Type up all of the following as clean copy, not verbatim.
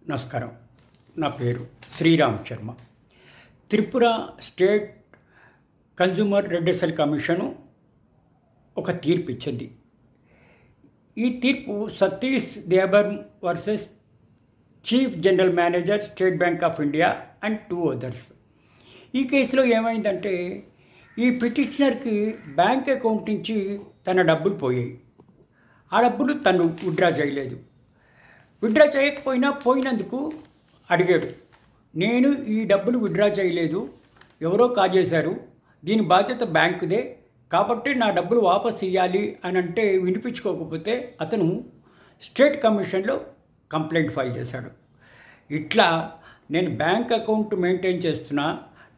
నమస్కారం. నా పేరు Sriram Sharma. Tripura state consumer redressal commission ఒక తీర్పు ఇచ్చింది. ఈ తీర్పు Satish Debbar versus chief general manager State Bank of India and 2 others. ఈ కేసులో ఏమైందంటే ఈ పిటిషనర్కి బ్యాంక్ అకౌంట్ నుంచి తన డబ్బులు పోయాయి. ఆ డబ్బులు తను విత్డ్రా చేయలేదు. విత్డ్రా చేయకపోయినా పోయినందుకు అడిగాడు, నేను ఈ డబ్బులు విత్డ్రా చేయలేదు, ఎవరో కాజేశారు, దీని బాధ్యత బ్యాంకుదే, కాబట్టి నా డబ్బులు వాపస్ ఇవ్వాలి అని అంటే వినిపించుకోకపోతే అతను స్టేట్ కమిషన్లో కంప్లైంట్ ఫైల్ చేశాడు. ఇట్లా నేను బ్యాంక్ అకౌంట్ మెయింటైన్ చేస్తున్నా,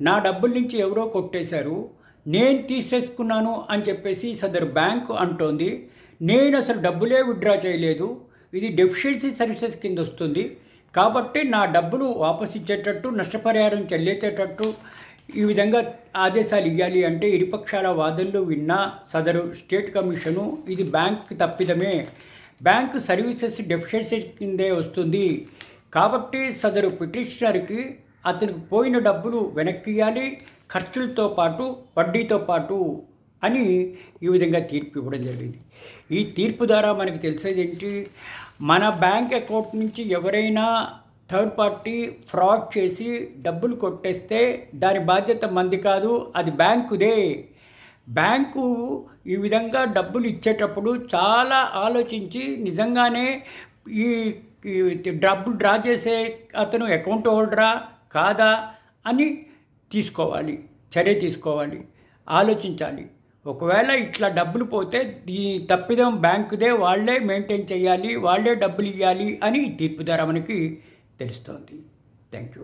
నా డబ్బుల నుంచి ఎవరో కొట్టేశారు, నేను తీసేసుకున్నాను అని చెప్పేసి సదరు బ్యాంకు అంటోంది. నేను అసలు డబ్బులే విత్డ్రా చేయలేదు, ఇది డెఫిషియన్సీ సర్వీసెస్ కింద వస్తుంది, కాబట్టి నా డబ్బులు వాపసు ఇచ్చేటట్టు, నష్టపరిహారం చెల్లించేటట్టు ఈ విధంగా ఆదేశాలు ఇవ్వాలి అంటే ఇరుపక్షాల వాదనలు విన్నా సదరు స్టేట్ కమిషను ఇది బ్యాంక్ తప్పిదమే, బ్యాంక్ సర్వీసెస్ డెఫిషియన్సీ కిందే వస్తుంది, కాబట్టి సదరు పిటిషనర్కి అతనికి పోయిన డబ్బులు వెనక్కి ఇవ్వాలి, ఖర్చులతో పాటు వడ్డీతో పాటు అని ఈ విధంగా తీర్పు ఇవ్వడం జరిగింది. ఈ తీర్పు ద్వారా మనకి తెలిసేది ఏంటి, మన బ్యాంక్ అకౌంట్ నుంచి ఎవరైనా థర్డ్ పార్టీ ఫ్రాడ్ చేసి డబ్బులు కొట్టేస్తే దాని బాధ్యత మంది కాదు, అది బ్యాంకుదే. బ్యాంకు ఈ విధంగా డబ్బులు ఇచ్చేటప్పుడు చాలా ఆలోచించి నిజంగానే ఈ డబ్బులు డ్రా చేసే అతను అకౌంట్ హోల్డరా కాదా అని చర్య తీసుకోవాలి, ఆలోచించాలి. ఒకవేళ ఇట్లా డబ్బులు పోతే ఈ తప్పిదం బ్యాంకుదే, వాళ్ళే మెయింటైన్ చేయాలి, వాళ్ళే డబ్బులు ఇవ్వాలి అని ఈ తీర్పు ద్వారా మనకి తెలుస్తోంది. Thank you.